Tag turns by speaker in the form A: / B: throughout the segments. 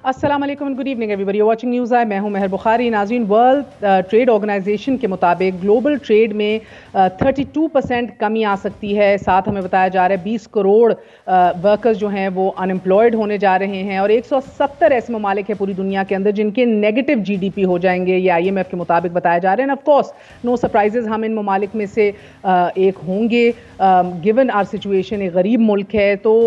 A: अस्सलाम वालेकुम and good evening everybody watching news I. मैं हूं महर बुखारी। नाज़रीन, वर्ल्ड ट्रेड ऑर्गेनाइजेशन के मुताबिक ग्लोबल ट्रेड में 32% कमी आ सकती है। साथ हमें बताया जा रहा है 20 करोड़ वर्कर्स जो हैं वो अनएम्प्लॉयड होने जा रहे हैं और 170 ऐसे ममालिक हैं पूरी दुनिया के अंदर जिनके नेगेटिव जीडीपी हो जाएंगे, ये IMF के मुताबिक बताया जा रहे हैं। ऑफ कोर्स नो सरप्राइजेज, हम इन ममालिक में से एक होंगे। गिवन आर सिचुएशन, एक गरीब मुल्क है तो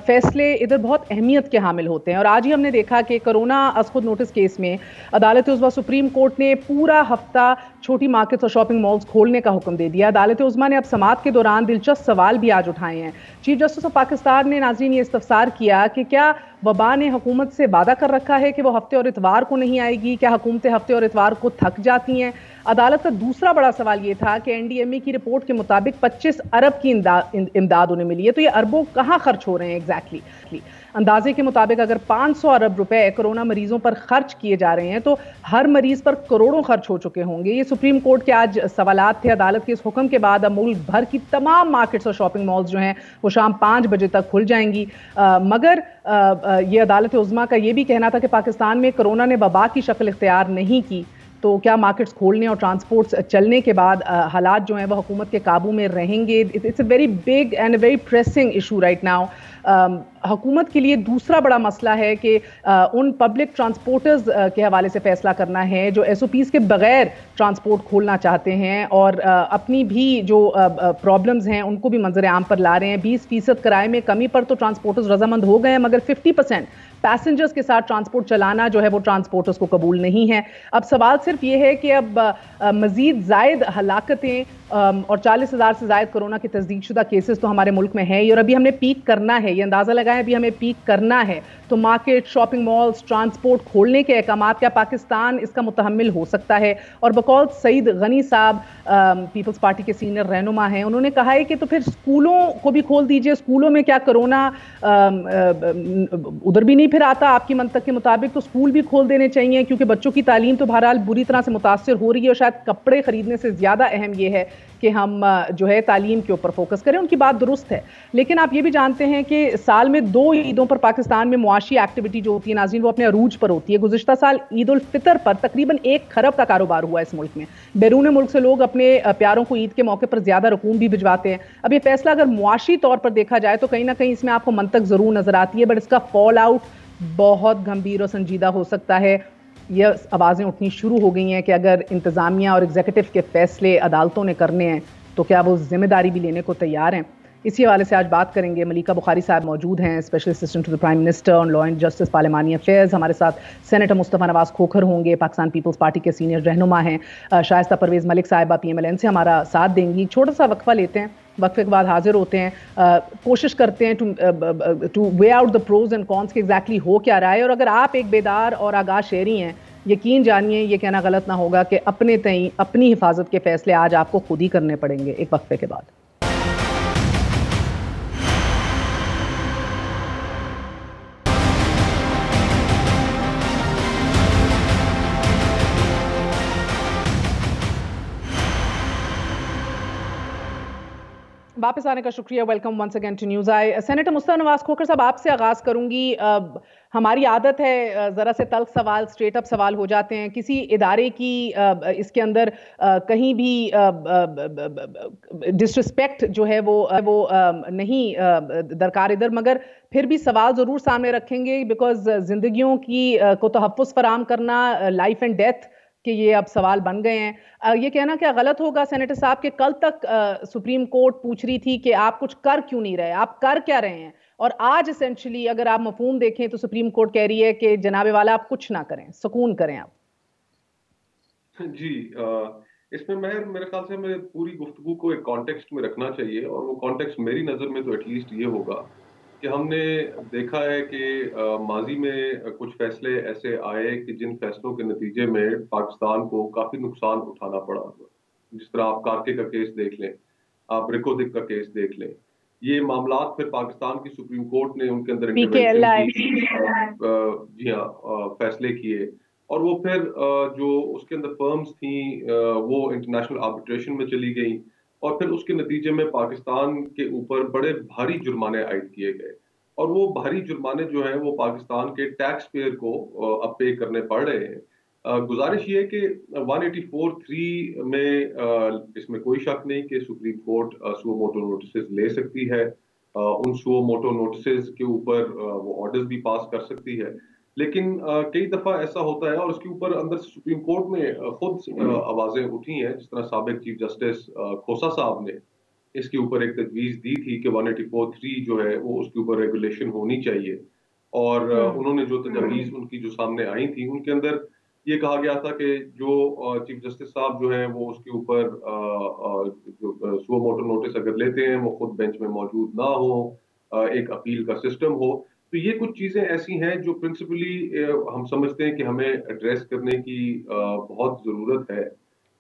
A: फैसले इधर बहुत अहमियत के हामिल होते हैं। और आज ही हमने देखा कि कोरोना असखुद नोटिस केस में अदालत उज़्मा सुप्रीम कोर्ट ने पूरा हफ्ता छोटी मार्केट्स और शॉपिंग मॉल्स खोलने का हुक्म दे दिया। अदालत उज़्मा ने अब समाअत के दौरान दिलचस्प सवाल भी आज उठाए हैं। चीफ जस्टिस ऑफ पाकिस्तान ने नाज़रीन ये इस्तफसार किया कि क्या वबा ने हुकूमत से वादा कर रखा है कि वो हफ्ते और इतवार को नहीं आएगी? क्या हुकूमतें हफ्ते और इतवार को थक जाती हैं? अदालत का दूसरा बड़ा सवाल ये था कि NDMA की रिपोर्ट के मुताबिक 25 अरब की इमदाद उन्हें मिली है, तो ये अरबों कहाँ खर्च हो रहे हैं एग्जैक्टली? अंदाजे के मुताबिक अगर 500 अरब रुपए कोरोना मरीजों पर खर्च किए जा रहे हैं तो हर मरीज पर करोड़ों खर्च हो चुके होंगे। ये सुप्रीम कोर्ट के आज सवालात थे। अदालत के इस हुक्म के बाद अब मुल्क भर की तमाम मार्केट्स और शॉपिंग मॉल्स जो हैं वो शाम 5 बजे तक खुल जाएंगी। मगर ये अदालत उज़्मा का ये भी कहना था कि पाकिस्तान में कोरोना ने वबा की शक्ल इख्तियार नहीं की, तो क्या मार्केट्स खोलने और ट्रांसपोर्ट्स चलने के बाद हालात जो हैं वो हुकूमत के काबू में रहेंगे? It's a very big and a very pressing issue right now. हुकूमत के लिए दूसरा बड़ा मसला है कि उन पब्लिक ट्रांसपोर्टर्स के हवाले से फैसला करना है जो SOPs के बगैर ट्रांसपोर्ट खोलना चाहते हैं और अपनी भी जो प्रॉब्लम्स हैं उनको भी मंजर आम पर ला रहे हैं। 20% किराए में कमी पर तो ट्रांसपोर्टर्स रजामंद हो गए हैं, मगर 50% पैसेंजर्स के साथ ट्रांसपोर्ट चलाना जो है वो ट्रांसपोर्टर्स को कबूल नहीं है। अब सवाल सिर्फ ये है कि अब मजीद जायद हलाकतें और 40,000 से ज़ायद कोरोना के तस्दीक शुदा केसेस तो हमारे मुल्क में है ही, और अभी हमने पीक करना है, ये अंदाज़ा लगाएं अभी हमें पीक करना है। तो मार्केट, शॉपिंग मॉल्स, ट्रांसपोर्ट खोलने के अहकामात क्या पाकिस्तान इसका मुतहम्मिल हो सकता है? और बकौल सईद गनी साहब पीपल्स पार्टी के सीनियर रहनुमा हैं, उन्होंने कहा है कि तो फिर स्कूलों को भी खोल दीजिए। स्कूलों में क्या कोरोना उधर भी नहीं फिर आता आपकी मंतक के मुताबिक? तो स्कूल भी खोल देने चाहिए क्योंकि बच्चों की तालीम तो बहरहाल बुरी तरह से मुतासर हो रही है और शायद कपड़े खरीदने से ज़्यादा अहम ये है कि हम जो है तालीम के ऊपर फोकस करें। उनकी बात दुरुस्त है, लेकिन आप ये भी जानते हैं कि साल में 2 ईदों पर पाकिस्तान में मुआशी एक्टिविटी जो होती है नाज़रीन वो अपने अरूज पर होती है। गुज़िश्ता साल ईद उल फितर पर तकरीबन 1 खरब का कारोबार हुआ इस मुल्क में। बैरून मुल्क से लोग अपने प्यारों को ईद के मौके पर ज़्यादा रकूम भी भिजवाते हैं। अब ये फैसला अगर मुआशी तौर पर देखा जाए तो कहीं ना कहीं इसमें आपको मंतक ज़रूर नज़र आती है, बट इसका फॉल आउट बहुत गंभीर और संजीदा हो सकता है। ये आवाज़ें उठनी शुरू हो गई हैं कि अगर इंतज़ामिया और एग्जीक्यूटिव के फैसले अदालतों ने करने हैं तो क्या वो जिम्मेदारी भी लेने को तैयार हैं? इसी हवाले से आज बात करेंगे। मलिका बुखारी साहब मौजूद हैं, special assistant to the prime minister on law and justice parliamentary affairs. हमारे साथ सेनेटर मुस्तफ़ा नवाज खोखर होंगे, पाकिस्तान पीपल्स पार्टी के सीनियर रहनुमा हैं। शाइस्ता परवेज़ मलिक साहिबा PMLN से हमारा साथ देंगी। छोटा सा वक्फा लेते हैं, वक्फे के बाद हाजिर होते हैं, कोशिश करते हैं to weigh out the pros and cons के एग्जैक्टली हो क्या रहा है। और अगर आप एक बेदार और आगाह शहरी हैं, यकीन जानिए ये कहना गलत ना होगा कि अपने तई अपनी हिफाजत के फैसले आज आपको खुद ही करने पड़ेंगे। एक वक्फे के बाद वापस आने का शुक्रिया। Welcome once again to news I. Senator Mustafa Nawaz Khokhar साहब, आपसे आगाज़ करूंगी। हमारी आदत है ज़रा से तल्ख सवाल, स्ट्रेट अप सवाल हो जाते हैं। किसी इदारे की इसके अंदर कहीं भी डिसरिस्पेक्ट जो है वो नहीं दरकार इधर, मगर फिर भी सवाल ज़रूर सामने रखेंगे बिकॉज ज़िंदगियों की को तहफ़्फ़ुज़ फराहम करना, लाइफ एंड डेथ कि ये अब सवाल बन गए हैं। ये कहना क्या गलत होगा सेनेटर साहब कि कल तक सुप्रीम कोर्ट पूछ रही थी कि आप कुछ कर क्यों नहीं रहे, आप कर क्या रहे हैं? और आज एसेंशली अगर आप मफहूम देखें तो सुप्रीम कोर्ट कह रही है कि जनाबे वाला आप कुछ ना करें, सुकून करें आप।
B: जी, इसमें मेरे ख्याल से मैं पूरी गुफ्तगू को एक कॉन्टेक्स्ट में रखना चाहिए, और वो कॉन्टेक्स्ट मेरी नज़र में तो एटलीस्ट ये होगा कि हमने देखा है कि माजी में कुछ फैसले ऐसे आए कि जिन फैसलों के नतीजे में पाकिस्तान को काफ़ी नुकसान उठाना पड़ा। जिस तरह आप कार्के का केस देख लें, आप रिकोदिक का केस देख लें, ये मामलात फिर पाकिस्तान की सुप्रीम कोर्ट ने उनके अंदर इंटरवेंशन की, जी हाँ, फैसले किए, और वो फिर जो उसके अंदर फर्म्स थी वो इंटरनेशनल आर्बिट्रेशन में चली गई, और फिर उसके नतीजे में पाकिस्तान के ऊपर बड़े भारी जुर्माने आयद किए गए। اور وہ بھاری جرمانے جو ہیں وہ پاکستان کے ٹیکس پیئر کو اب پے کرنے پڑ رہے ہیں۔ گزارش یہ ہے کہ 184(3) میں اس میں کوئی شک نہیں کہ سپریم کورٹ سو موٹو نوٹسز لے سکتی ہے، ان سو موٹو نوٹسز کے اوپر وہ آرڈرز بھی پاس کر سکتی ہے، لیکن کئی دفعہ ایسا ہوتا ہے اور اس کے اوپر اندر سپریم کورٹ میں خود آوازیں اٹھی ہیں، جس طرح سابق چیف جسٹس کھوسا صاحب نے اس کے اوپر ایک تجویز دی تھی کہ 184(3) جو ہے وہ اس کے اوپر ریگولیشن ہونی چاہیے، اور انہوں نے جو تجاویز ان کی جو سامنے آئی تھی ان کے اندر یہ کہا گیا تھا کہ جو چیف جسٹس صاحب جو ہیں وہ اس کے اوپر جو سو موٹو نوٹس اگر لیتے ہیں وہ خود بینچ میں موجود نہ ہو، ایک اپیل کا سسٹم ہو۔ تو یہ کچھ چیزیں ایسی ہیں جو پرنسپلی ہم سمجھتے ہیں کہ ہمیں ایڈریس کرنے کی بہت ضرورت ہے،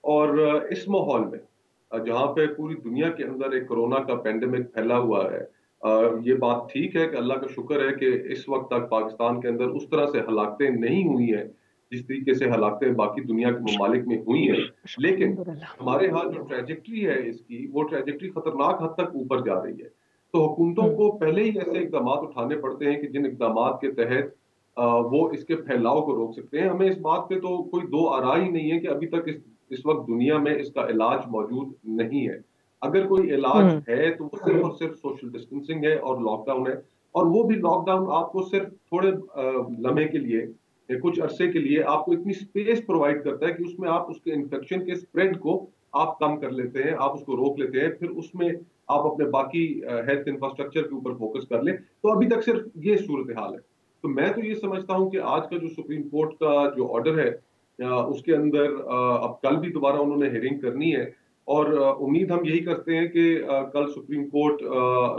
B: اور اس ماحول میں جہاں پہ پوری دنیا کے اندر ایک کرونا کا پینڈیمک پھیلا ہوا ہے، یہ بات ٹھیک ہے کہ اللہ کا شکر ہے کہ اس وقت تک پاکستان کے اندر اس طرح سے ہلاکتیں نہیں ہوئی ہیں جس طریقے سے ہلاکتیں باقی دنیا کے ممالک میں ہوئی ہیں، لیکن ہمارے ہاں جو ٹریجیکٹری ہے اس کی، وہ ٹریجیکٹری خطرناک حد تک اوپر جا رہی ہے۔ تو حکومتوں کو پہلے ہی ایسے اقدامات اٹھانے پڑتے ہیں کہ جن اقدامات کے تحت وہ اس کے پھیلاؤ کو روک سکتے ہیں۔ ہمیں اس بات پہ تو کوئی دو آرائی ہی نہیں ہے کہ ابھی تک اس وقت دنیا میں اس کا علاج موجود نہیں ہے۔ اگر کوئی علاج ہے تو وہ صرف اور صرف سوشل ڈسٹینسنگ ہے اور لاک ڈاؤن ہے، اور وہ بھی لاک ڈاؤن آپ کو صرف تھوڑے لمحے کے لیے، کچھ عرصے کے لیے آپ کو اتنی سپیس پرووائڈ کرتا ہے کہ اس میں آپ اس کے انفیکشن کے سپریڈ کو آپ کم کر لیتے ہیں، آپ اس کو روک لیتے ہیں، پھر اس میں آپ اپنے باقی ہیلتھ انفراسٹرکچر کے اوپر فوکس کر لیں۔ تو ابھی تک صرف یہ صورتحال ہے۔ تو میں تو یہ سمجھتا ہوں کہ آج کا جو سپریم کورٹ کا جو آرڈر ہے اس کے اندر اب کل بھی دوبارہ انہوں نے ہیئرنگ کرنی ہے، اور امید ہم یہی کرتے ہیں کہ کل سپریم کورٹ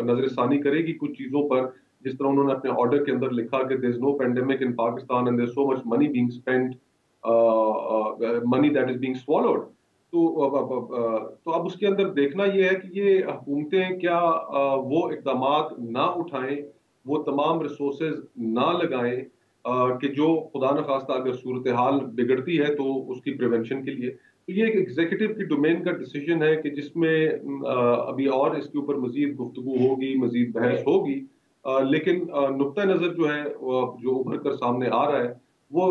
B: نظر ثانی کرے گی کچھ چیزوں پر، جس طرح انہوں نے اپنے آرڈر کے اندر لکھا کہ there is no pandemic in Pakistan and there's so much money being spent, money that is being swallowed۔ تو اب اس کے اندر دیکھنا یہ ہے کہ یہ حکومتیں کیا وہ اقدامات نہ اٹھائیں، وہ تمام ریسورسز نہ لگائیں کہ جو خدا نخواستہ اگر صورتحال بگڑتی ہے تو اس کی پریونشن کے لیے۔ تو یہ ایک ایگزیکٹو کی ڈومین کا ڈیسیجن ہے کہ جس میں ابھی اور اس کے اوپر مزید گفتگو ہوگی، مزید بحث ہوگی، لیکن نقطہ نظر جو ہے جو ابھر کر سامنے آ رہا ہے وہ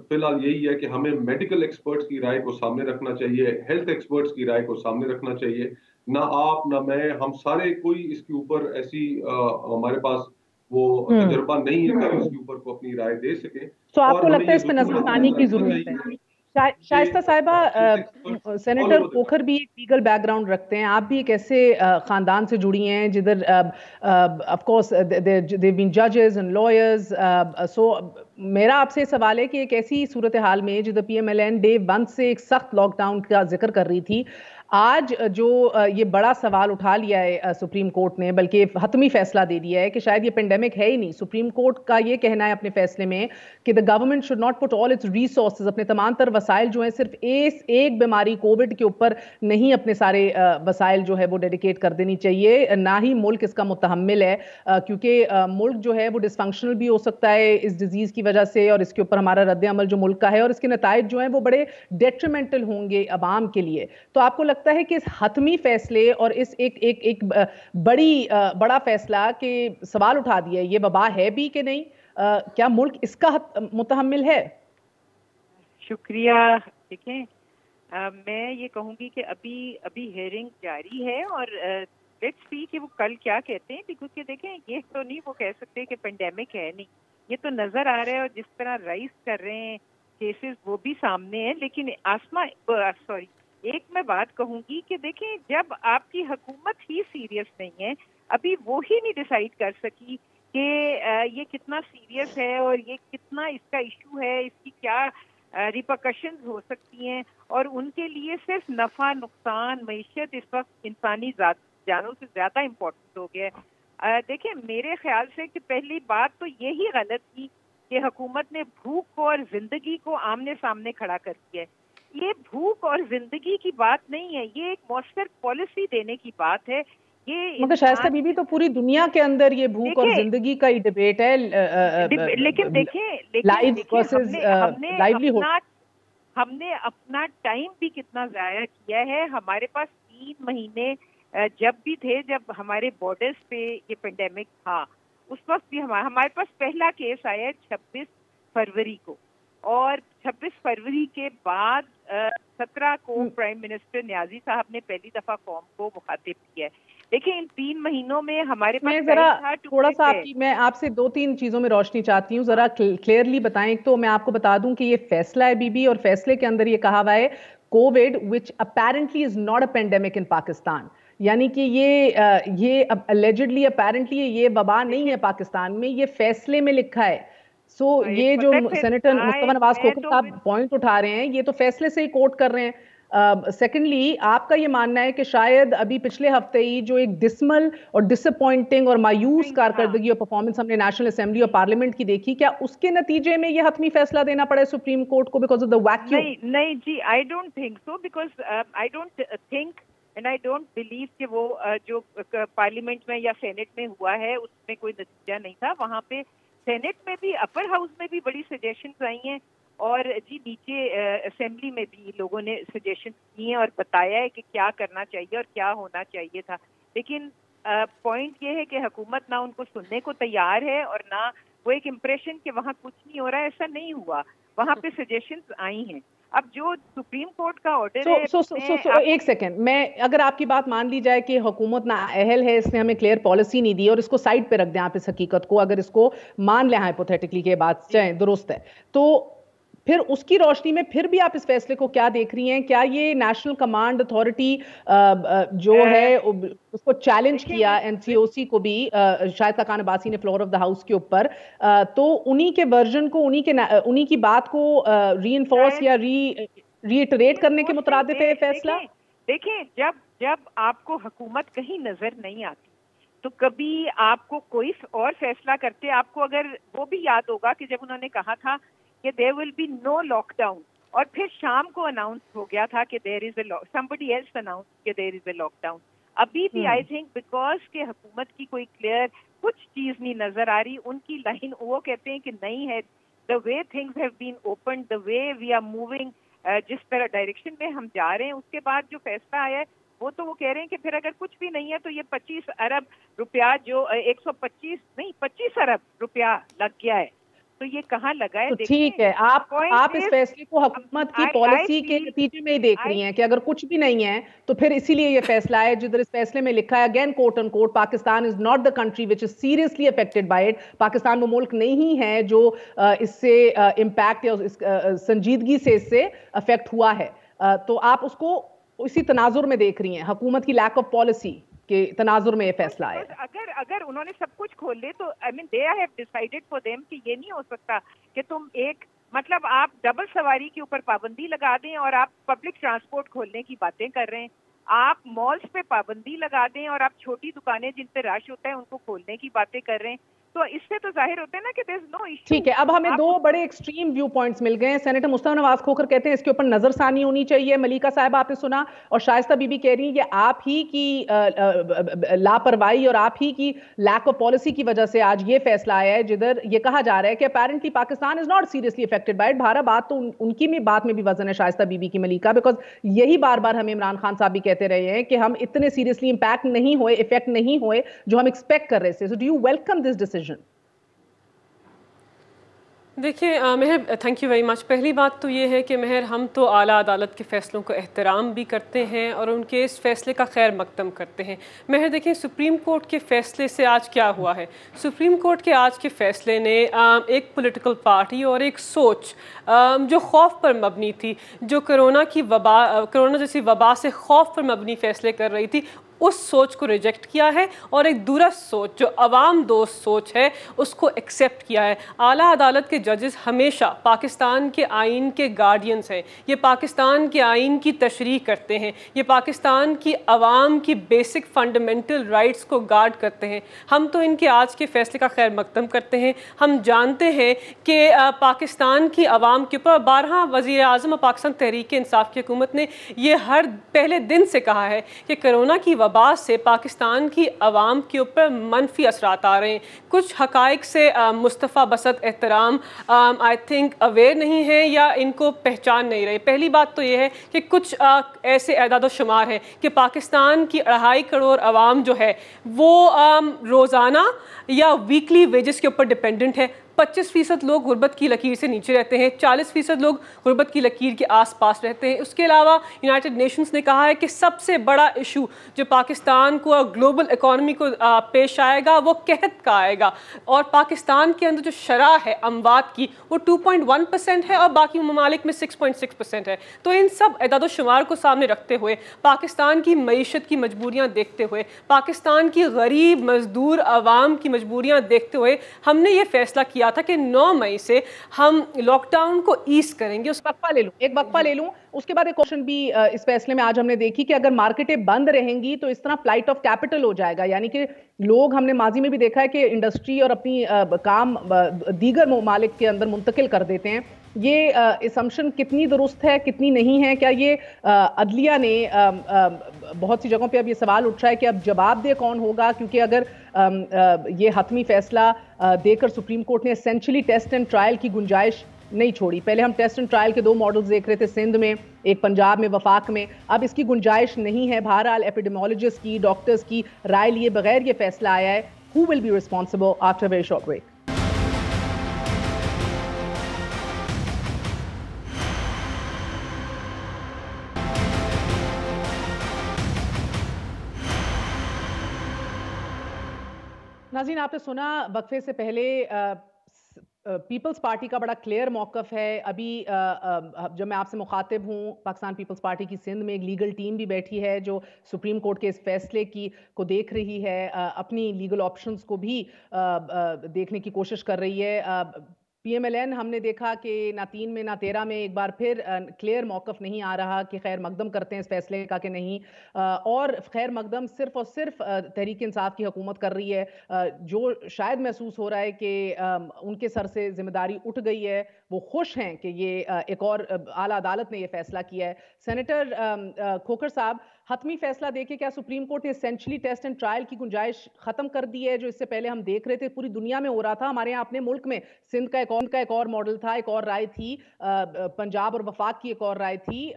B: فی الحال یہی ہے کہ ہمیں میڈیکل ایکسپرٹس کی رائے کو سامنے رکھنا چاہیے، ہیلتھ ایکسپرٹس کی رائے کو سامنے رکھنا چاہیے۔ نہ آپ نہ میں، ہم سارے کوئی اس کے اوپر ایسی ہمارے پاس وہ تجربہ نہیں ہے کہ اس کے اوپر کو اپنی رائے دے سکیں،
A: تو آپ
B: اور
A: کو
B: ہمیں
A: لگتا ہے
B: یہ
A: اس پہ
B: ضرور
A: نظر ثانی کی ضرورت ہے؟ شائستہ صاحبہ، سینیٹر کھوکھر بھی ایک لیگل بیک گراؤنڈ رکھتے ہیں، آپ بھی ایک ایسے خاندان سے جڑی ہیں جدھر آف کورس دے بین ججز اینڈ لائرز، سو میرا آپ سے سوال ہے کہ ایک ایسی صورتحال میں جدھر P M L N day 1 سے ایک سخت لاک ڈاؤن کا ذکر کر رہی تھی، آج جو یہ بڑا سوال اٹھا لیا ہے سپریم کورٹ نے، بلکہ حتمی فیصلہ دے دیا ہے کہ شاید یہ پینڈیمک ہے ہی نہیں۔ سپریم کورٹ کا یہ کہنا ہے اپنے فیصلے میں کہ the government should not put all its resources، اپنے تمام تر وسائل جو ہیں صرف ایک بیماری کووڈ کے اوپر نہیں، اپنے سارے وسائل جو ہے وہ ڈیڈیکیٹ کر دینی چاہیے، نہ ہی ملک اس کا متحمل ہے، کیونکہ ملک جو ہے وہ ڈس فنکشنل بھی ہو سکتا ہے اس ڈیزیز کی وجہ سے، اور اس کے اوپر ہمارا رد عمل جو ملک کا ہے اور اس کے نتائج جو ہیں وہ بڑے ڈیٹریمنٹل ہوں گے عوام کے لیے۔ تو آپ کو لگتا ہے کہ اس حتمی فیصلے اور اس ایک بڑا فیصلہ کہ سوال اٹھا دیا ہے، یہ وبا ہے بھی کہ نہیں، کیا ملک اس کا متحمل ہے؟
C: شکریہ۔ دیکھیں، میں یہ کہوں گی کہ ابھی ہیئرنگ جاری ہے، اور لیٹس سی کہ وہ کل کیا کہتے ہیں، کیونکہ دیکھیں یہ تو نہیں وہ کہہ سکتے کہ پینڈیمک ہے نہیں، یہ تو نظر آ رہا ہے، اور جس طرح رائز کر رہے ہیں کیسز وہ بھی سامنے ہیں۔ لیکن ایک میں بات کہوں گی کہ دیکھیں، جب آپ کی حکومت ہی سیریس نہیں ہے، ابھی وہ ہی نہیں ڈیسائیڈ کر سکی کہ یہ کتنا سیریس ہے اور یہ کتنا اس کا ایشو ہے، اس کی کیا ریپرکشنز ہو سکتی ہیں، اور ان کے لیے صرف نفع نقصان معیشت اس وقت انسانی جانوں سے زیادہ امپورٹنٹ ہو گیا ہے۔ دیکھیں، میرے خیال سے کہ پہلی بات تو یہی غلط کی کہ حکومت نے بھوک کو اور زندگی کو آمنے سامنے کھڑا کر دیا ہے۔ یہ بھوک اور زندگی کی بات نہیں ہے، یہ ایک مؤثر پالیسی دینے کی بات ہے۔
A: مگر شائستہ بی بی تو پوری دنیا کے اندر یہ بھوک اور زندگی کا ہی ڈیبیٹ ہے،
C: لیکن ہم نے اپنا ٹائم بھی کتنا ضائع کیا ہے۔ ہمارے پاس 3 مہینے جب بھی تھے، جب ہمارے بارڈرز پہ یہ پینڈیمک تھا، اس وقت بھی ہمارے پاس پہلا کیس آیا ہے 26 فروری کو, اور 26 فروری کے بعد 17 کو پرائم منسٹر نیازی صاحب نے پہلی دفعہ قوم کو مخاطب کیا ہے. دیکھیں ان 3 مہینوں میں ہمارے پاس
A: ذرا تھوڑا سا میں آپ سے 2-3 چیزوں میں روشنی چاہتی ہوں, ذرا کلیئرلی بتائیں. تو میں آپ کو بتا دوں کہ یہ فیصلہ ہے بی بی, اور فیصلے کے اندر یہ کہا ہوا ہے کووڈ وچ apparently is not a pandemic in Pakistan, یعنی کہ یہ اللیجڈلی اپیرنٹلی یہ وبا نہیں ہے پاکستان میں, یہ فیصلے میں لکھا ہے. سو یہ جو سینیٹر مصطفیٰ نواز کھوکھر صاحب پوائنٹ اٹھا رہے ہیں یہ تو فیصلے سے ہی کوٹ کر رہے ہیں. سیکنڈلی آپ کا یہ ماننا ہے کہ شاید ابھی پچھلے ہفتے ہی جو ایک ڈسمل اور ڈس اپوائنٹنگ اور مایوس کارکردگی اور پرفارمنس ہم نے نیشنل اسمبلی اور پارلیمنٹ کی دیکھی, کیا اس کے نتیجے میں یہ حتمی فیصلہ دینا پڑے سپریم کورٹ کو بیکاز آف دا ویکیوم؟
C: نہیں جی, I don't think so, because I don't think and I don't believe کہ وہ جو پارلیمنٹ میں یا سینٹ میں ہوا ہے اس میں کوئی نتیجہ نہیں تھا. وہاں پہ سینٹ میں بھی, اپر ہاؤس میں بھی بڑی سجیشنز آئی ہیں, اور جی نیچے اسمبلی میں بھی لوگوں نے سجیشن کی ہیں اور بتایا ہے کہ کیا کرنا چاہیے اور کیا ہونا چاہیے تھا. لیکن پوائنٹ یہ ہے کہ حکومت نہ ان کو سننے کو تیار ہے اور نہ وہ ایک امپریشن کہ وہاں کچھ نہیں ہو رہا ہے, ایسا نہیں ہوا. وہاں پہ سجیشنز آئی ہیں. اب جو سپریم کورٹ کا آرڈر ہے,
A: ایک سیکنڈ, میں اگر آپ کی بات مان لی جائے کہ حکومت نہ اہل ہے, اس نے ہمیں کلیئر پالیسی نہیں دی, اور اس کو سائڈ پہ رکھ دیں آپ اس حقیقت کو, اگر اس کو مان لیں ہائپوتھیٹکلی کہ بات چاہیں درست ہے, تو پھر اس کی روشنی میں پھر بھی آپ اس فیصلے کو کیا دیکھ رہی ہیں؟ کیا یہ نیشنل کمانڈ اتھارٹی جو ہے اس کو چیلنج کیا این سی او سی کو بھی, شاید کاکان عباسی نے فلور آف دا ہاؤس کے اوپر, تو انہی کے ورژن کو, انہی کی بات کو ری انفورس یا ری ایٹریٹ کرنے کے مترادف ہے فیصلہ؟
C: دیکھیں جب آپ کو حکومت کہیں نظر نہیں آتی تو کبھی آپ کو کوئی اور فیصلہ کرتے, آپ کو اگر وہ بھی یاد ہوگا کہ جب انہوں نے کہا تھا کہ there will be no lockdown, اور پھر شام کو اناؤنس ہو گیا تھا کہ there is a somebody else announced کہ there is a lockdown. ابھی بھی I think because کہ حکومت کی کوئی کلیئر کچھ چیز نہیں نظر آ رہی, ان کی لائن وہ کہتے ہیں کہ نہیں ہے, the way things have been opened, the way we are moving, جس طرح ڈائریکشن میں ہم جا رہے ہیں, اس کے بعد جو فیصلہ آیا ہے وہ تو وہ کہہ رہے ہیں کہ پھر اگر کچھ بھی نہیں ہے تو یہ 25 ارب روپیہ جو 25 ارب روپیہ لگ گیا ہے, تو یہ کہاں لگا ہے؟
A: ٹھیک ہے, آپ اس فیصلے کو حکومت کی پالیسی کے نتیجے میں ہی دیکھ رہی ہیں کہ اگر کچھ بھی نہیں ہے تو پھر اسی لیے یہ فیصلہ ہے جدھر اس فیصلے میں لکھا ہے again quote unquote, Pakistan is not the country which is seriously affected by it. Pakistan وہ ملک نہیں ہے جو اس سے امپیکٹ یا سنجیدگی سے اس سے افیکٹ ہوا ہے. تو آپ اس کو اسی تناظر میں دیکھ رہی ہیں, حکومت کی لیک آف پالیسی کے تناظر میں یہ فیصلہ ہے.
C: اگر انہوں نے سب کچھ کھول لے تو I mean they have decided for them کہ یہ نہیں ہو سکتا کہ تم ایک مطلب آپ ڈبل سواری کے اوپر پابندی لگا دیں اور آپ پبلک ٹرانسپورٹ کھولنے کی باتیں کر رہے ہیں, آپ مالز پہ پابندی لگا دیں اور آپ چھوٹی دکانیں جن پہ رش ہوتا ہے ان کو کھولنے کی باتیں کر رہے ہیں. تو اس سے تو ظاہر ہوتا ہے نا کہ there is no issue.
A: ٹھیک ہے, اب ہمیں 2 بڑے ایکسٹریم ویو پوائنٹس مل گئے ہیں. سینیٹر مصطفیٰ نواز کھوکھر کہتے ہیں اس کے اوپر نظر ثانی ہونی چاہیے, ملیکہ صاحب آپ نے سنا, اور شائستہ بی بی کہہ رہی ہیں کہ آپ ہی کی لاپرواہی اور آپ ہی کی لیک آف پالیسی کی وجہ سے آج یہ فیصلہ آیا ہے, جدھر یہ کہا جا رہا ہے کہ apparently Pakistan is not seriously affected by it. بھارا بات تو ان کی بھی بات میں بھی وزن ہے شائستہ بی بی کی, ملیکہ, بیکاز یہی بار بار ہمیں عمران خان صاحب بھی کہتے رہے ہیں کہ ہم اتنے سیریسلی امپیکٹ نہیں ہوئے, افیکٹ نہیں ہوئے جو ہم ایکسپیکٹ کر رہے تھے. So do you welcome this decision?
D: دیکھیے مہر, تھینک یو ویری مچ. پہلی بات تو یہ ہے کہ مہر ہم تو اعلیٰ عدالت کے فیصلوں کو احترام بھی کرتے ہیں اور ان کے اس فیصلے کا خیر مقدم کرتے ہیں. مہر دیکھیں سپریم کورٹ کے فیصلے سے آج کیا ہوا ہے. سپریم کورٹ کے آج کے فیصلے نے ایک پولیٹیکل پارٹی اور ایک سوچ جو خوف پر مبنی تھی, جو کرونا جیسی وبا سے خوف پر مبنی فیصلے کر رہی تھی, اس سوچ کو ریجیکٹ کیا ہے اور ایک درست سوچ جو عوام دوست سوچ ہے اس کو ایکسیپٹ کیا ہے. اعلیٰ عدالت کے ججز ہمیشہ پاکستان کے آئین کے گارڈینز ہیں, یہ پاکستان کے آئین کی تشریح کرتے ہیں, یہ پاکستان کی عوام کی بیسک فنڈامنٹل رائٹس کو گارڈ کرتے ہیں. ہم تو ان کے آج کے فیصلے کا خیر مقدم کرتے ہیں. ہم جانتے ہیں کہ پاکستان کی عوام کے اوپر بارہا وزیر اعظم اور پاکستان تحریک انصاف کی حکومت نے یہ ہر پہلے دن سے کہا ہے کہ کرونا کی वबा से पाकिस्तान की आवाम के ऊपर मनफी असरात आ रहे हैं। कुछ हक़ाइक़ से मुस्तफ़ा बसत एहतराम आई थिंक अवेयर नहीं है या इनको पहचान नहीं रहे। पहली बात तो ये है कि कुछ ऐसे एदाद शुमार हैं कि पाकिस्तान की 2.5 करोड़ आवाम जो है वो रोज़ाना या वीकली वेजेस के ऊपर डिपेंडेंट है। 25% लोग गुर्बत की लकीर से नीचे रहते हैं, 40% लोग गुर्बत की लकीर के आसपास रहते हैं। उसके अलावा यूनाइटेड नेशंस ने कहा है कि सबसे बड़ा इशू जो पाकिस्तान को और ग्लोबल इकॉनमी को पेश आएगा वो कहत का आएगा, और पाकिस्तान के अंदर जो शरह है अमवात की वो 2.1% है और बाकी ममालिक में 6.6% है। तो इन सब एदाद शुमार को सामने रखते हुए, पाकिस्तान की मईशत की मजबूरियाँ देखते हुए, पाकिस्तान की गरीब मजदूर आवाम की मजबूरियाँ देखते हुए हमने ये फैसला किया था कि 9 मई से हम लॉकडाउन को ईज करेंगे।
A: एक वक्फा ले लूं, उसके बाद एक क्वेश्चन भी इस फैसले में आज हमने देखी कि अगर मार्केटें बंद रहेंगी तो इस तरह फ्लाइट ऑफ कैपिटल हो जाएगा, यानी कि लोग, हमने माजी में भी देखा है कि इंडस्ट्री और अपनी काम दीगर ममालिक के अंदर मुंतकिल कर देते हैं। ये असम्पशन कितनी दुरुस्त है, कितनी नहीं है? क्या ये अदलिया ने बहुत सी जगहों पे अब ये सवाल उठ रहा है कि अब जवाबदेह कौन होगा, क्योंकि अगर ये हतमी फैसला देकर सुप्रीम कोर्ट ने एसेंशियली टेस्ट एंड ट्रायल की गुंजाइश नहीं छोड़ी। पहले हम टेस्ट एंड ट्रायल के 2 मॉडल्स देख रहे थे, सिंध में, एक पंजाब में, वफाक में। अब इसकी गुंजाइश नहीं है। बहरहाल एपिडेमोलॉजिस्ट की, डॉक्टर्स की राय लिए बगैर ये फैसला आया है। Who will be responsible? After very short break. नाज़रीन, आपने सुना वक्फे से पहले पीपल्स पार्टी का बड़ा क्लियर मौक़िफ़ है। अभी जब मैं आपसे मुखातिब हूँ, पाकिस्तान पीपल्स पार्टी की सिंध में एक लीगल टीम भी बैठी है जो सुप्रीम कोर्ट के इस फैसले को देख रही है, अपनी लीगल ऑप्शंस को भी देखने की कोशिश कर रही है। PMLN हमने देखा कि ना 3 में ना 13 में एक बार फिर क्लियर मौक़िफ़ नहीं आ रहा कि खैर मकदम करते हैं इस फैसले का कि नहीं, और खैर मकदम सिर्फ और सिर्फ तहरीक इंसाफ की हुकूमत कर रही है, जो शायद महसूस हो रहा है कि उनके सर से जिम्मेदारी उठ गई है। वो खुश हैं कि ये एक और आला अदालत ने ये फैसला किया है। सेनेटर खोखर साहब, हतमी फैसला देके क्या सुप्रीम कोर्ट ने एसेंशियली टेस्ट एंड ट्रायल की गुंजाइश खत्म कर दी है, जो इससे पहले हम देख रहे थे पूरी दुनिया में हो रहा था? हमारे यहाँ अपने मुल्क में सिंध का एक और मॉडल था, एक और राय थी, पंजाब और वफाक की एक और राय थी।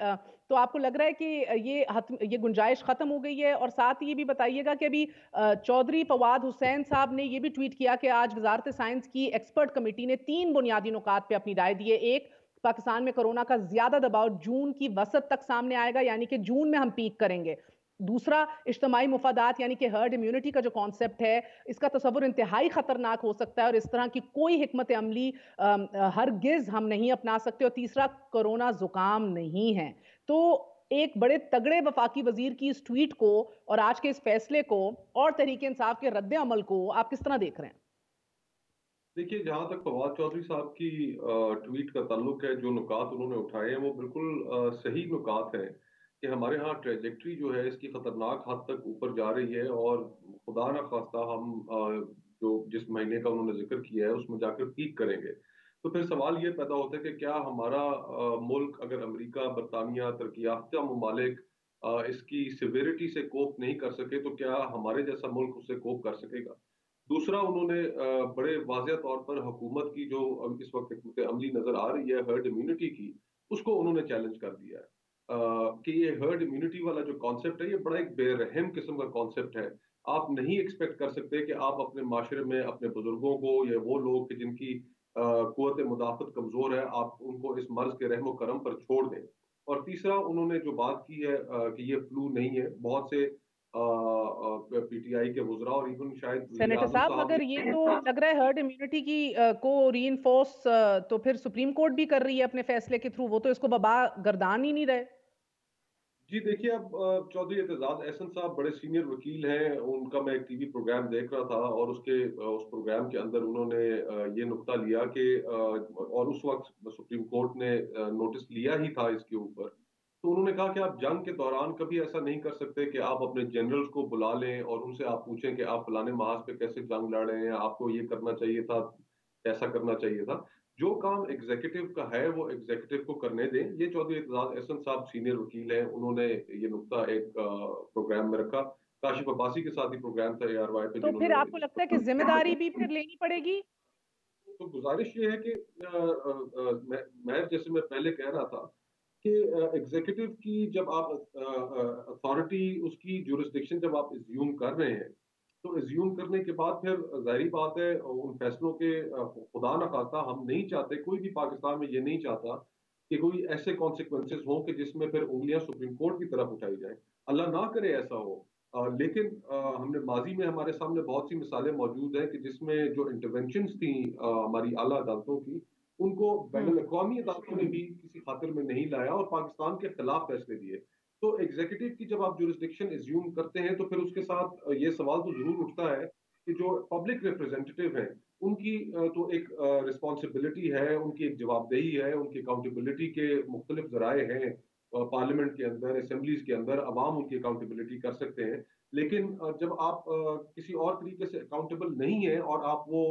A: तो आपको लग रहा है कि ये गुंजाइश खत्म हो गई है? और साथ ये भी बताइएगा कि अभी चौधरी फवाद हुसैन साहब ने ये भी ट्वीट किया कि आज वजारत साइंस की एक्सपर्ट कमेटी ने 3 बुनियादी नुकात पे अपनी राय दी है। एक, पाकिस्तान में कोरोना का ज्यादा दबाव जून की वसत तक सामने आएगा, यानी कि जून में हम पीक करेंगे। दूसरा, इज्तिमाई मुफादात यानी कि हर्ड इम्यूनिटी का जो कॉन्सेप्ट है, इसका तसव्वुर इंतहाई खतरनाक हो सकता है और इस तरह की कोई हिकमत अमली हरगिज हम नहीं अपना सकते। और तीसरा, कोरोना जुकाम नहीं है। तो एक बड़े तगड़े वफाकी वजीर की इस ट्वीट को और आज के इस फैसले को और तहरीक इंसाफ के रद्द अमल को आप किस तरह देख रहे हैं?
B: देखिए, जहां तक फवाद चौधरी साहब की ट्वीट का ताल्लुक है, जो नुकात उन्होंने उठाए हैं वो बिल्कुल सही नुकात हैं कि हमारे यहाँ ट्रेजेक्ट्री जो है इसकी खतरनाक हद तक ऊपर जा रही है, और खुदा न खास्ता हम जो जिस महीने का उन्होंने जिक्र किया है उसमें जाकर पीक करेंगे। तो फिर सवाल ये पैदा होता है कि क्या हमारा मुल्क, अगर अमेरिका, बरतानिया, तरक्की याफ्ता ममालिक इसकी सिविरिटी से कोप नहीं कर सके, तो क्या हमारे जैसा मुल्क उससे कोप कर सकेगा? दूसरा, उन्होंने बड़े वाज़ेह तौर पर हुकूमत की जो इस वक्त हिकमत अमली नजर आ रही है हर्ड इम्यूनिटी की, उसको उन्होंने चैलेंज कर दिया है कि ये हर्ड इम्यूनिटी वाला जो कॉन्सेप्ट है ये बड़ा एक बेरहम किस्म का कॉन्सेप्ट है। आप नहीं एक्सपेक्ट कर सकते कि आप अपने माशरे में अपने बुजुर्गों को या वो लोग जिनकी कुव्वत मुदाफ़त कमज़ोर है, आप उनको इस मर्ज के रहमो करम पर छोड़ दें। और तीसरा, उन्होंने जो बात की है कि ये फ्लू नहीं है, बहुत से पीटीआई के वुज़रा और इवन शायद
A: सेनेटर साहब, मगर ये तो लग रहा है हर्ड इम्यूनिटी की को रीइंफोर्स तो फिर सुप्रीम कोर्ट भी कर रही है अपने फैसले के थ्रू, वो तो इसको बबा गर्दान ही नहीं रहे।
B: जी देखिए, अब चौधरी एतजाज एहसन साहब बड़े सीनियर वकील हैं, उनका मैं एक टीवी प्रोग्राम देख रहा था और उस प्रोग्राम के अंदर उन्होंने ये नुक्ता लिया कि और उस वक्त सुप्रीम कोर्ट ने नोटिस लिया ही था इसके ऊपर, तो उन्होंने कहा कि आप जंग के दौरान कभी ऐसा नहीं कर सकते कि आप अपने जनरल्स को बुला लें और उनसे आप पूछें कि आप फलाने महाज पे कैसे जंग लड़ रहे हैं, आपको ये करना चाहिए था, ऐसा करना चाहिए था। जो काम एग्जीक्यूटिव का है वो एग्जीक्यूटिव को करने दें। ये चौधरी एतजाज एहसन साहब सीनियर वकील हैं, उन्होंने ये नुक्ता एक प्रोग्राम में रखा। काशिफ अब्बासी के साथ ही प्रोग्राम था ARY पे,
A: तो फिर आपको लगता है कि जिम्मेदारी भी फिर लेनी पड़ेगी?
B: तो गुजारिश ये है कि मैं जैसे मैं पहले कह रहा था कि एग्जीक्यूटिव की जब आप अथॉरिटी उसकी जुरिस्डिक्शन जब आप एज्यूम कर रहे हैं, तो एज्यूम करने के बाद फिर जाहिर बात है उन फैसलों के खुदा न खास्ता हम नहीं चाहते, कोई भी पाकिस्तान में ये नहीं चाहता कि कोई ऐसे कॉन्सिक्वेंसेस हों कि जिसमें फिर उंगलियां सुप्रीम कोर्ट की तरफ उठाई जाए। अल्लाह ना करे ऐसा हो। लेकिन हमने माजी में हमारे सामने बहुत सी मिसालें मौजूद हैं कि जिसमें जो इंटरवेंशंस थी हमारी आला अदालतों की, उनको बैनुल अक़वामी अदालतों ने भी किसी खातिर में नहीं लाया और पाकिस्तान के खिलाफ फैसले दिए। तो एग्जीक्यूटिव की जब आप जुरिस्डिक्शन एज्यूम करते हैं तो फिर उसके साथ ये सवाल तो जरूर उठता है कि जो पब्लिक रिप्रेजेंटेटिव हैं उनकी तो एक रिस्पॉन्सिबिलिटी है, उनकी एक जवाबदेही है, उनकी अकाउंटेबिलिटी के मुख्तलिफ जराए हैं पार्लियामेंट के अंदर, असेंबलीज के अंदर अवाम उनकी अकाउंटेबिलिटी कर सकते हैं। लेकिन जब आप किसी और तरीके से अकाउंटेबल नहीं है और आप वो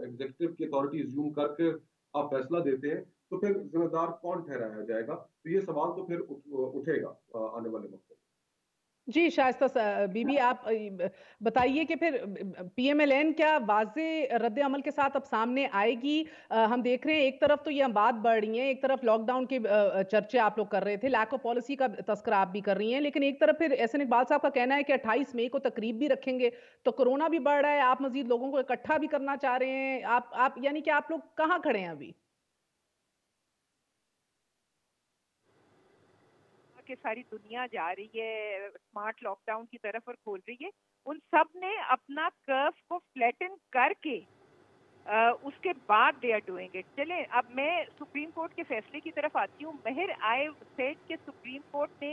B: एग्जीक्यूटिव की अथॉरिटी एज्यूम करके आप फैसला देते हैं, तो फिर जिम्मेदार कौन ठहराया जाएगा? तो ये सवाल तो फिर उठेगा आने वाले वक्त में।
A: जी शाइस्ता बीबी, आप बताइए कि फिर PMLN क्या वाज़े रद्द अमल के साथ अब सामने आएगी? हम देख रहे हैं एक तरफ तो ये बात बढ़ रही है, एक तरफ लॉकडाउन के चर्चे आप लोग कर रहे थे, लैक ऑफ पॉलिसी का तस्करा आप भी कर रही हैं, लेकिन एक तरफ फिर एहसन इकबाल साहब का कहना है कि 28 मई को तकरीब भी रखेंगे, तो कोरोना भी बढ़ रहा है, आप मजीद लोगों को इकट्ठा भी करना चाह रहे हैं। आप यानी कि आप लोग कहाँ खड़े हैं अभी?
C: कि सारी दुनिया जा रही है स्मार्ट लॉकडाउन की तरफ और खोल रही है, उन सब ने अपना कर्व को फ्लैटन करके उसके बाद दे आर डूइंग इट। चले अब मैं सुप्रीम कोर्ट के फैसले की तरफ आती हूँ। महर आई सेड कि सुप्रीम कोर्ट ने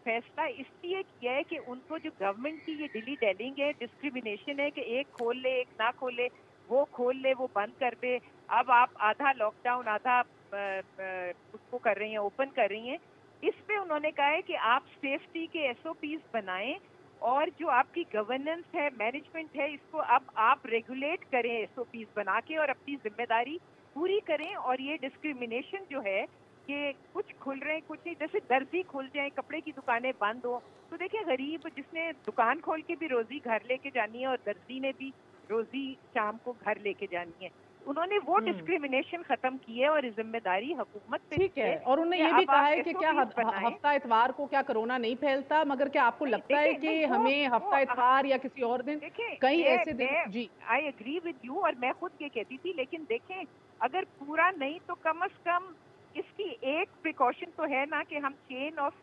C: फैसला इसलिए किया है कि उनको जो गवर्नमेंट की ये डिली डेलिंग है, डिस्क्रिमिनेशन है कि एक खोल ले एक ना खोले, वो खोल ले वो बंद कर दे। अब आप आधा लॉकडाउन आधा उसको कर रही हैं, ओपन कर रही हैं। इस पे उन्होंने कहा है कि आप सेफ्टी के SOPs बनाएं और जो आपकी गवर्नेंस है, मैनेजमेंट है, इसको अब आप रेगुलेट करें SOPs बना के और अपनी जिम्मेदारी पूरी करें। और ये डिस्क्रिमिनेशन जो है कि कुछ खुल रहे हैं कुछ नहीं, जैसे दर्जी खुल जाए, कपड़े की दुकानें बंद हो, तो देखिए गरीब जिसने दुकान खोल के भी रोजी घर लेके जानी है और दर्जी ने भी रोजी शाम को घर लेके जानी है, उन्होंने वो डिस्क्रिमिनेशन खत्म की है और जिम्मेदारी हुकूमत पे
A: ठीक है। और उन्होंने ये भी कहा है कि क्या हफ्ता इतवार को क्या कोरोना नहीं फैलता, मगर क्या आपको लगता है कि हमें हफ्ता इतवार या किसी और दिन कई ऐसे दिन? जी
C: आई एग्री विद यू, और मैं खुद ये कहती थी, लेकिन देखें अगर पूरा नहीं तो कम से कम इसकी एक प्रिकॉशन तो है ना कि हम चेन ऑफ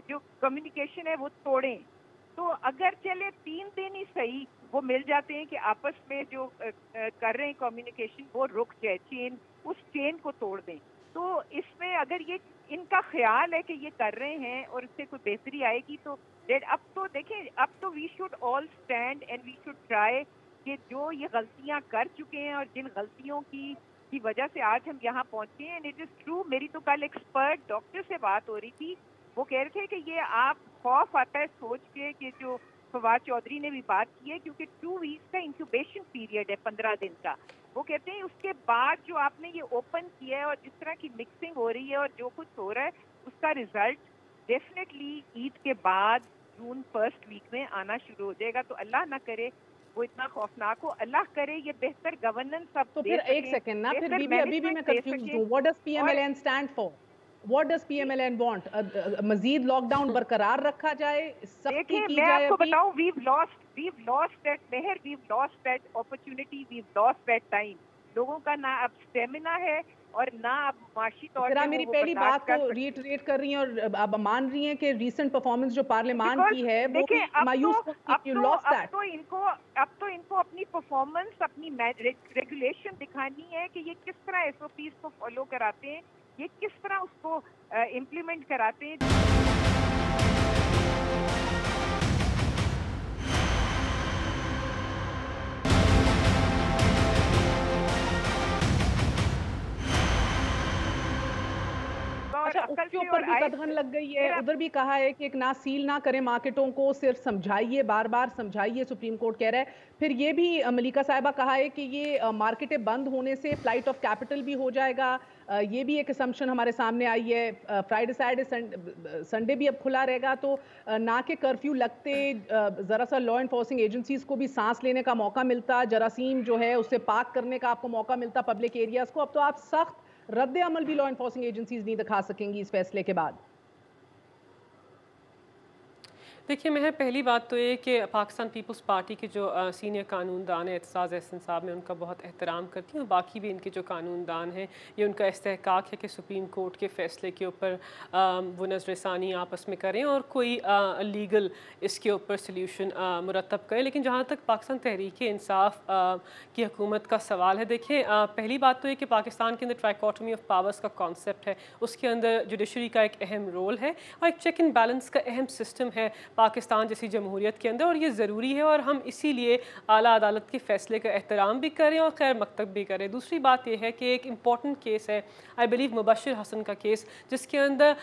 C: जो कम्युनिकेशन है वो तोड़ें। तो अगर चले 3 दिन ही सही वो मिल जाते हैं कि आपस में जो कर रहे हैं कम्युनिकेशन वो रुक जाए, चेन उस चेन को तोड़ दें। तो इसमें अगर ये इनका ख्याल है कि ये कर रहे हैं और इससे कोई बेहतरी आएगी तो अब तो देखें, अब तो we should all stand and we should try कि जो ये गलतियां कर चुके हैं और जिन गलतियों की वजह से आज हम यहाँ पहुंचे हैं, एंड इट इज ट्रू। मेरी तो कल एक्सपर्ट डॉक्टर से बात हो रही थी, वो कह रहे थे कि ये आप खौफ आता है सोच के कि जो फवाद चौधरी ने भी बात की है, क्योंकि 2 वीक्स का इंक्यूबेशन पीरियड है, 15 दिन का। वो कहते हैं उसके बाद जो आपने ये ओपन किया है और जिस तरह की मिक्सिंग हो रही है और जो कुछ हो रहा है उसका रिजल्ट डेफिनेटली ईद के बाद जून फर्स्ट वीक में आना शुरू हो जाएगा। तो अल्लाह ना करे वो इतना खौफनाक हो, अल्लाह करे ये बेहतर गवर्नेंस सब।
A: तो फिर एक सेकंड ना, फिर बीबी अभी भी मैं कंफ्यूज हूं, what does PMLN stand for? What does PMLN want? मजीद लॉकडाउन बरकरार रखा जाए, सख्ती की जाए?
C: आपको बताऊं, we've lost that meher, we've lost that opportunity, we've lost that time. लोगों का ना अब स्टेमिना है और ना अब माशी तौर पे।
A: मेरी पहली बात को रीइटरेट कर रही हैं और अब मान रही हैं कि रीसेंट परफॉर्मेंस जो पार्लियामान की है वो मायूस, you lost that.
C: अब तो इनको अपनी परफॉर्मेंस, अपनी रेगुलेशन दिखानी है कि ये किस तरह SOPs को फॉलो कराते हैं, ये किस तरह उसको इम्प्लीमेंट कराते हैं। और अकल
A: उसके
C: से
A: ऊपर
C: और
A: भी
C: आयत
A: कदगन
C: से।
A: लग गई है, उधर भी कहा है कि एक ना सील ना करें मार्केटों को, सिर्फ समझाइए, बार बार समझाइए, सुप्रीम कोर्ट कह रहा है। फिर ये भी मलिका साहिबा कहा है कि ये मार्केटें बंद होने से फ्लाइट ऑफ कैपिटल भी हो जाएगा, ये भी एक असम्पशन हमारे सामने आई है। फ्राइडे सैटरडे संडे भी अब खुला रहेगा, तो ना के कर्फ्यू लगते जरा सा लॉ एनफोर्सिंग एजेंसीज को भी सांस लेने का मौका मिलता, जरासीम जो है उससे पाक करने का आपको मौका मिलता पब्लिक एरियाज को। अब तो आप सख्त रद्द अमल भी लॉ एनफोर्सिंग एजेंसीज नहीं दिखा सकेंगी इस फैसले के बाद।
D: देखिए महर, पहली बात तो ये कि पाकिस्तान पीपल्स पार्टी के जो सीनियर कानूनदान हैं एतजाज़ एहसन साहब, मैं उनका बहुत एहतराम करती हूँ। बाकी भी इनके जो कानूनदान हैं, ये उनका इस्तेहकाक है कि सुप्रीम कोर्ट के फ़ैसले के ऊपर वो नज़रसानी आपस में करें और कोई लीगल इसके ऊपर सल्यूशन मुरतब करें। लेकिन जहाँ तक पाकिस्तान तहरीक इंसाफ की हुकूमत का सवाल है, देखिए पहली बात तो ये कि पाकिस्तान के अंदर ट्राइकोटमी ऑफ पावर्स का कॉन्सेप्ट है, उसके अंदर जुडिशरी का एक अहम रोल है और एक चेक एंड बैलेंस का अहम सिस्टम है पाकिस्तान जैसी जमहूरियत के अंदर, और ये ज़रूरी है और हम इसीलिए आला अदालत के फ़ैसले का एहतराम भी करें और खैर मकतब भी करें। दूसरी बात यह है कि एक इम्पॉर्टेंट केस है, आई बिलीव मुबशिर हसन का केस, जिसके अंदर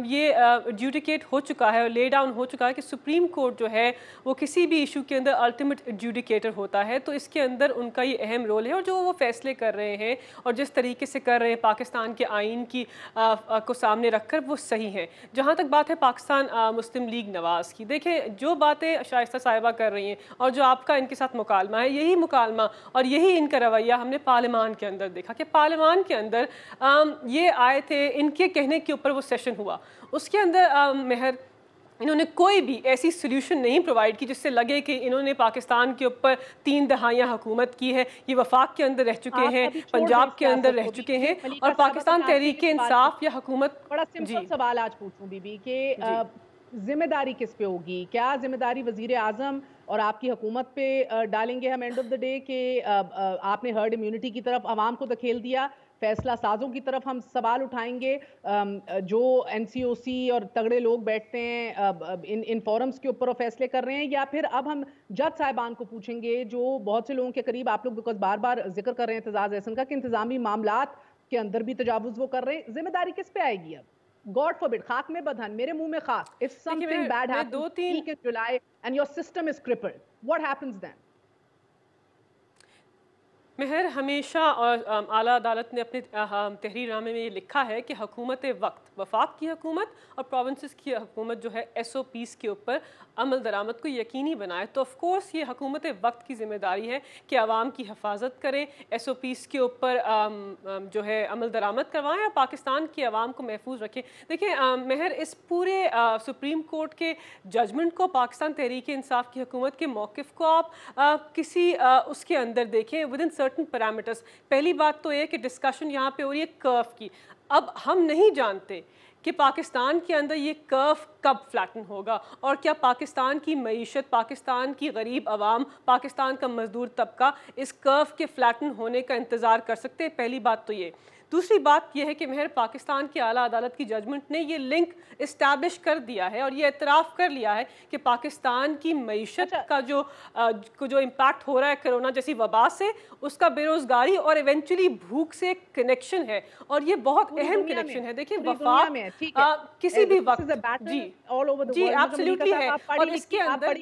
D: ये एडजुडिकेट हो चुका है और ले डाउन हो चुका है कि सुप्रीम कोर्ट जो है वो किसी भी इशू के अंदर अल्टीमेट एडजुडिकेटर होता है, तो इसके अंदर उनका ये अहम रोल है। और जो वो फैसले कर रहे हैं और जिस तरीके से कर रहे हैं पाकिस्तान के आइन की को सामने रखकर, वो सही है। जहाँ तक बात है पाकिस्तान मुस्लिम लीग नवाज़ की, देखें जो बातें शाइस्ता साहिबा कर रही हैं और जो आपका इनके साथ मुकालमा है, यही मुकालमा और यही इनका रवैया हमने पार्लियामान के अंदर देखा कि पार्लियामान के अंदर ये आए थे, इनके कहने के ऊपर वो सेशन हुआ, उसके अंदर महर इन्होंने कोई भी ऐसी सोल्यूशन नहीं प्रोवाइड की जिससे लगे कि इन्होंने पाकिस्तान के ऊपर 3 दहाइयाँ हुकूमत की है। ये वफाक के अंदर रह चुके हैं, पंजाब के अंदर रह चुके हैं, और पाकिस्तान तहरीक इंसाफ या हुकूमत।
A: बड़ा सिंपल सवाल आज पूछूं बीबी कि जिम्मेदारी किस पे होगी? क्या जिम्मेदारी वजीर आजम और आपकी हुकूमत पे डालेंगे हम एंड ऑफ द डे कि आपने हर्ड इम्यूनिटी की तरफ आवाम को धकेल दिया, फैसला साजों की तरफ हम सवाल उठाएंगे, जो एनसीओसी और तगड़े लोग बैठते हैं इन फोरम्स के ऊपर और फैसले कर रहे हैं, या फिर अब हम जज साहिबान को पूछेंगे जो बहुत से लोगों के करीब आप लोग बिकॉज बार बार जिक्र कर रहे हैं एतजाज़ एहसन का कि इंतजामी मामलात के अंदर भी तजावुज़ वो कर रहे हैं, जिम्मेदारी किस पे आएगी अब? God forbid, खाक में बदहन, मेरे मुंह में खाक, if something bad happens in July and your system is crippled, what happens then?
D: महर, हमेशा और आला अदालत ने अपने तहरीर नामे में ये लिखा है कि हुकूमत वक्त, वफाक की हुकूमत और प्रोविंसेस की हुकूमत जो है SOPs के ऊपर अमल दरामद को यकीनी बनाए। तो ऑफ कोर्स ये हुकूमत वक्त की ज़िम्मेदारी है कि आवाम की हिफाजत करें, SOPs के ऊपर जो है अमल दरामद करवाएं और पाकिस्तान की आवाम को महफूज रखें। देखिए महर, इस पूरे सुप्रीम कोर्ट के जजमेंट को, पाकिस्तान तहरीक इंसाफ की हुकूमत के मौक़िफ़ को आप किसी उसके अंदर देखें विद इन सर्टन पैरामीटर्स। पहली बात तो ये कि डिस्कशन यहाँ पे हो रही है कर्व की। अब हम नहीं जानते कि पाकिस्तान के अंदर ये कर्व कब फ्लैटन होगा और क्या पाकिस्तान की मईशत, पाकिस्तान की गरीब आवाम, पाकिस्तान का मजदूर तबका इस कर्व के फ्लैटन होने का इंतज़ार कर सकते हैं। पहली बात तो ये। दूसरी बात यह है कि महर, पाकिस्तान की आला अदालत की जजमेंट ने ये लिंक इस्टेब्लिश कर दिया है और ये एतराफ़ कर लिया है कि पाकिस्तान की मईशत का जो इम्पैक्ट हो रहा है कोरोना जैसी वबा से, उसका बेरोज़गारी और इवेंचुअली भूख से एक कनेक्शन है और ये बहुत अहम कनेक्शन है। देखिए वफाक किसी भी वक्त जी एब्सोल्युटली है और इसके अंदर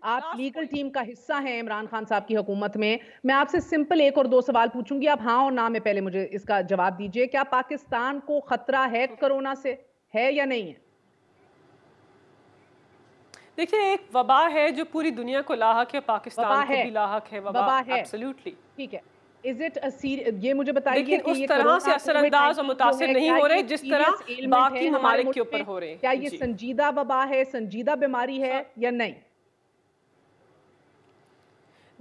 A: आप लीगल टीम का हिस्सा हैं इमरान खान साहब की हुकूमत में। मैं आपसे सिंपल एक और दो सवाल पूछूंगी, आप हाँ और ना में पहले मुझे इसका जवाब दीजिए। क्या पाकिस्तान को खतरा है कोरोना से, है या नहीं है?
D: देखिए एक वबा है जो पूरी दुनिया को लाहक है, पाकिस्तान को भी लाहक है, वबा है। एब्सोल्युटली ठीक है।
A: Is it a ये मुझे बताइए कि
D: उस तरह से असरअंदाज और मुतासिर नहीं हो रहे जिस तरह बाकी ममालिक के ऊपर हो रहे हैं।
A: क्या ये संजीदा वबा है, संजीदा बीमारी है या नहीं?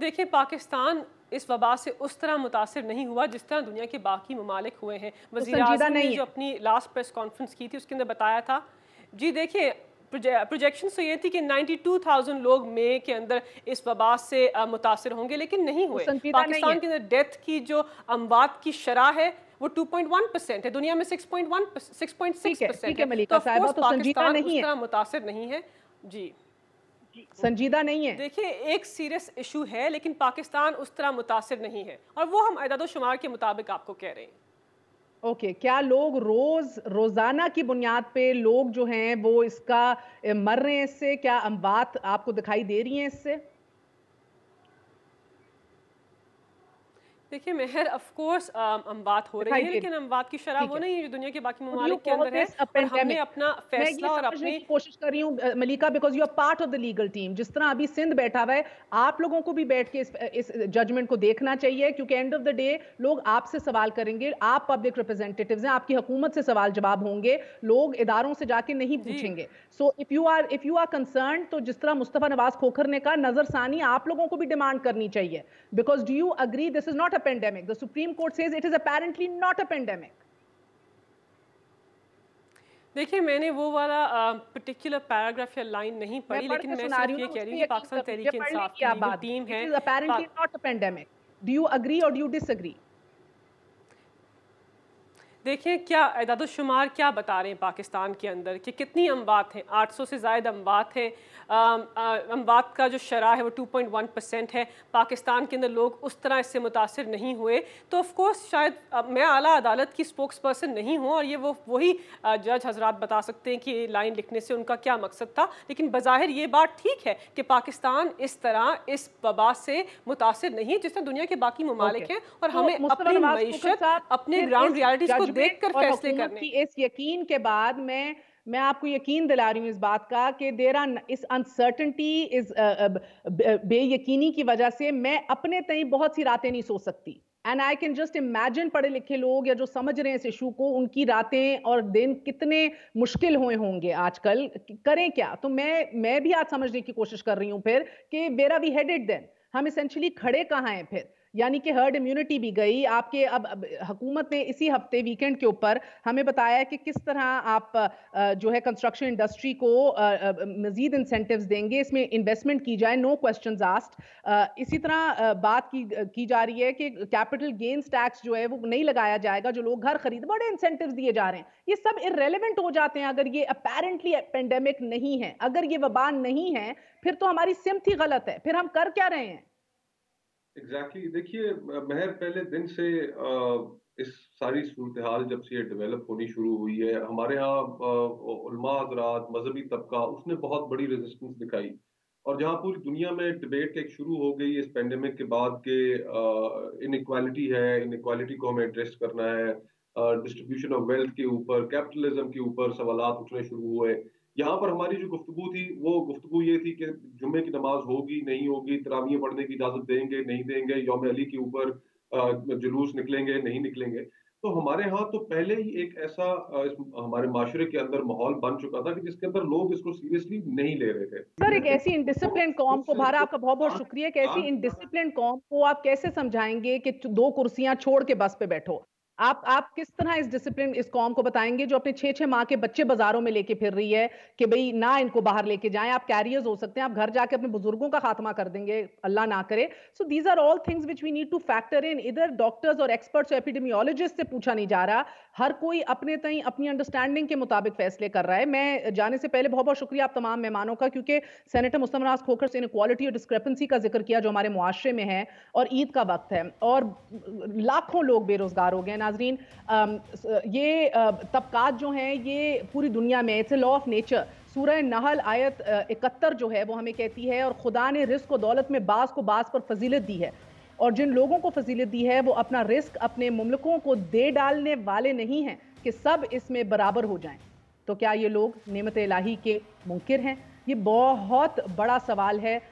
D: देखिए पाकिस्तान इस वबा से उस तरह मुतासिर नहीं हुआ जिस तरह दुनिया के बाकी ममालिक हुए हैं। वज़ीर आज़म ने जो अपनी लास्ट प्रेस कॉन्फ्रेंस की थी उसके अंदर बताया था, जी देखिए प्रोजेक्शन तो ये थी कि 92,000 लोग मई के अंदर इस वबा से मुतासिर होंगे, लेकिन नहीं हुए। पाकिस्तान के अंदर डेथ की जो अमवात की शरह है वो 2.1% है, दुनिया में 6.6%। तो पाकिस्तान उस तरह मुतासिर नहीं है। जी
A: संजीदा नहीं है।
D: देखिए एक सीरियस इशू है लेकिन पाकिस्तान उस तरह मुतासिर नहीं है और वो हम अदद शुमार के मुताबिक आपको कह रहे हैं।
A: ओके क्या लोग रोजाना की बुनियाद पे लोग जो हैं वो इसका मर रहे हैं इससे? क्या अमवात आपको दिखाई दे रही हैं इससे?
D: देखिए मेहर ऑफ कोर्स अमवात हो रही है, लेकिन अमवात की शरह वो नहीं है जो दुनिया के बाकी ममालिक के अंदर है, और हमने अपना फैसला और अपनी
A: कोशिश कर रही हूँ Malika, because you are part of the legal team. जिस तरह अभी सिंध बैठा हुआ है, आप लोगों को भी बैठ के इस जजमेंट को देखना चाहिए, क्योंकि एंड ऑफ द डे लोग आपसे सवाल करेंगे, आप पब्लिक रिप्रेजेंटेटिव्स हैं, आपकी हुकूमत से सवाल जवाब होंगे, लोग इदारों से जाके नहीं पूछेंगे। So if you are concern, तो जिस तरह मुस्तफा नवाज खोखर ने कहा, नजरसानी आप लोगों को भी डिमांड करनी चाहिए, because do you agree this is not a pandemic? The Supreme Court says it is apparently not a pandemic.
D: देखिए मैंने वो वाला पर्टिकुलर पैराग्राफ या लाइन नहीं पढ़ी, लेकिन मैं सिर्फ ये कह रही हूँ कि पाकिस्तान तहरीक इंसाफ की लीगल टीम है।
A: It is apparently not a pandemic. Do you agree or do you disagree?
D: देखिए क्या इदाद-ओ-शुमार क्या बता रहे हैं पाकिस्तान के अंदर कि कितनी अमवात हैं, 800 से ज़ायद अमवात हैं। अमवात का जो शरह है वो 2.1% है। पाकिस्तान के अंदर लोग उस तरह इससे मुतासिर नहीं हुए, तो ऑफ कोर्स शायद मैं आला अदालत की स्पोक्स पर्सन नहीं हूँ और ये वही जज हजरात बता सकते हैं कि लाइन लिखने से उनका क्या मकसद था, लेकिन बज़ाहिर ये बात ठीक है कि पाकिस्तान इस तरह इस वबा से मुतासिर नहीं है जिस तरह दुनिया के बाकी ममालिक हैं, और हमें अपनी मईशत, अपने ग्राउंड रियलिटीज को देखकर फैसले करने की
A: इस यकीन के बाद मैं आपको यकीन दिला रही हूँ इस बात का कि इस अनसर्टेनिटी, इस बेयकीनी की वजह से मैं अपने तई बहुत सी रातें नहीं सो सकती। And I can just imagine पढ़े लिखे लोग या जो समझ रहे हैं इस इशू को, उनकी रातें और दिन कितने मुश्किल हुए होंगे आजकल, करें क्या। तो मैं भी आज समझने की कोशिश कर रही हूँ फिर कि where are we headed then, हम एसेंशियली खड़े कहाँ हैं फिर। यानी कि हर्ड इम्यूनिटी भी गई आपके। अब हुकूमत ने इसी हफ्ते वीकेंड के ऊपर हमें बताया कि किस तरह आप जो है कंस्ट्रक्शन इंडस्ट्री को मजीद इंसेंटिव्स देंगे, इसमें इन्वेस्टमेंट की जाए, नो क्वेश्चंस आस्क्ड। इसी तरह बात की जा रही है कि कैपिटल गेन्स टैक्स जो है वो नहीं लगाया जाएगा, जो लोग घर खरीद, बड़े इंसेंटिव्स दिए जा रहे हैं। ये सब इररेलेवेंट हो जाते हैं अगर ये अपेरेंटली पेंडेमिक नहीं है, अगर ये वबा नहीं है, फिर तो हमारी सिमत ही गलत है, फिर हम कर क्या रहे हैं।
B: एग्जैक्टली देखिए महर, पहले दिन से इस सारी सूरत हाल जब से ये डेवलप होनी शुरू हुई है, हमारे यहाँ उलमा हज़रात, मजहबी तबका, उसने बहुत बड़ी रेजिस्टेंस दिखाई। और जहाँ पूरी दुनिया में डिबेट एक शुरू हो गई इस पेंडेमिक के बाद के इनइक्वालिटी है, इनइक्वालिटी को हमें एड्रेस करना है, डिस्ट्रीब्यूशन ऑफ वेल्थ के ऊपर, कैपिटलिज्म के ऊपर सवालात उठने शुरू हुए। यहाँ पर हमारी जो गुफ्तगू थी वो गुफ्तगू ये थी कि जुम्मे की नमाज होगी नहीं होगी, तरावियां पढ़ने की इजाजत देंगे नहीं देंगे, यौम अली के ऊपर जुलूस निकलेंगे नहीं निकलेंगे। तो हमारे यहाँ तो पहले ही एक ऐसा हमारे माशरे के अंदर माहौल बन चुका था कि जिसके अंदर लोग इसको सीरियसली नहीं ले रहे थे।
A: सर एक ऐसी इनडिसिप्लिन कौम को, भारा आपका बहुत बहुत शुक्रिया, कि ऐसी इनडिसिप्लिन कौम को आप कैसे समझाएंगे कि 2 कुर्सियां छोड़ के बस पे बैठो। आप किस तरह इस डिसिप्लिन इस कौम को बताएंगे जो अपने 6-6 माह के बच्चे बाजारों में लेके फिर रही है कि भाई ना इनको बाहर लेके जाएं, आप कैरियर्स हो सकते हैं, आप घर जाके अपने बुजुर्गों का खात्मा कर देंगे, अल्लाह ना करे। So these are all things which we need to factor in. इधर डॉक्टर्स और एक्सपर्ट्स और एपिडेमियोलॉजिस्ट से पूछा नहीं जा रहा, हर कोई अपने तई अपनी अंडरस्टैंडिंग के मुताबिक फैसले कर रहा है। मैं जाने से पहले बहुत बहुत शुक्रिया आप तमाम मेहमानों का, क्योंकि सेनेटर मुस्तफा नवाज खोखर से इनइक्वालिटी और डिस्क्रिपेंसी का जिक्र किया जो हमारे मुआशरे में है, और ईद का वक्त है और लाखों लोग बेरोजगार हो गए। नाजरीन, ये तबकात जो हैं ये पूरी दुनिया में, it's a law of nature. सूरह नहल आयत 71 जो है वो हमें कहती है, और खुदा ने रिस्क और दौलत में बास को बास पर फजीलत दी है, और जिन लोगों को फजीलत दी है वो अपना रिस्क अपने मुमलकों को दे डालने वाले नहीं हैं कि सब इसमें बराबर हो जाएं। तो क्या ये लोग नेमत इलाही के मुनकिर हैं? ये बहुत बड़ा सवाल है,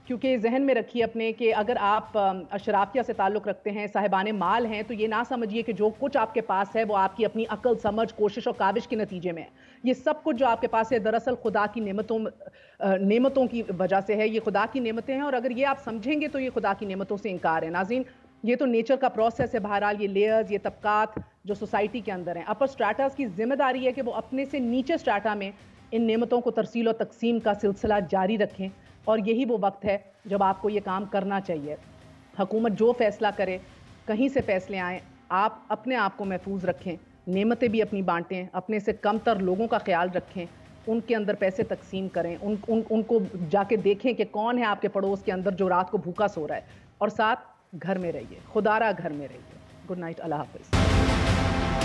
A: क्योंकि जहन में रखिए अपने कि अगर आप अशराफिया से ताल्लुक़ रखते हैं, साहिबाने माल हैं, तो ये ना समझिए कि जो कुछ आपके पास है वो आपकी अपनी अक्ल, समझ, कोशिश और काविश के नतीजे में है। ये सब कुछ जो आपके पास है दरअसल खुदा की नेमतों की वजह से है। ये खुदा की नेमतें हैं, और अगर ये आप समझेंगे तो ये खुदा की नेमतों से इनकार है। नाज़रीन, ये तो नेचर का प्रोसेस है। बहरहाल ये लेयर्स, ये तबकात जो सोसाइटी के अंदर हैं, अपर स्ट्राटास की जिम्मेदारी है कि वो अपने से नीचे स्ट्राटा में इन नेमतों को तरसील और तकसीम का सिलसिला जारी रखें, और यही वो वक्त है जब आपको ये काम करना चाहिए। हुकूमत जो फैसला करे, कहीं से फैसले आएँ, आप अपने आप को महफूज रखें, नेमतें भी अपनी बांटें, अपने से कम तर लोगों का ख्याल रखें, उनके अंदर पैसे तकसीम करें, उनको जाके देखें कि कौन है आपके पड़ोस के अंदर जो रात को भूखा सो रहा है, और साथ घर में रहिए, खुदारा घर में रहिए। गुड नाइट, अल्लाह हाफिज़।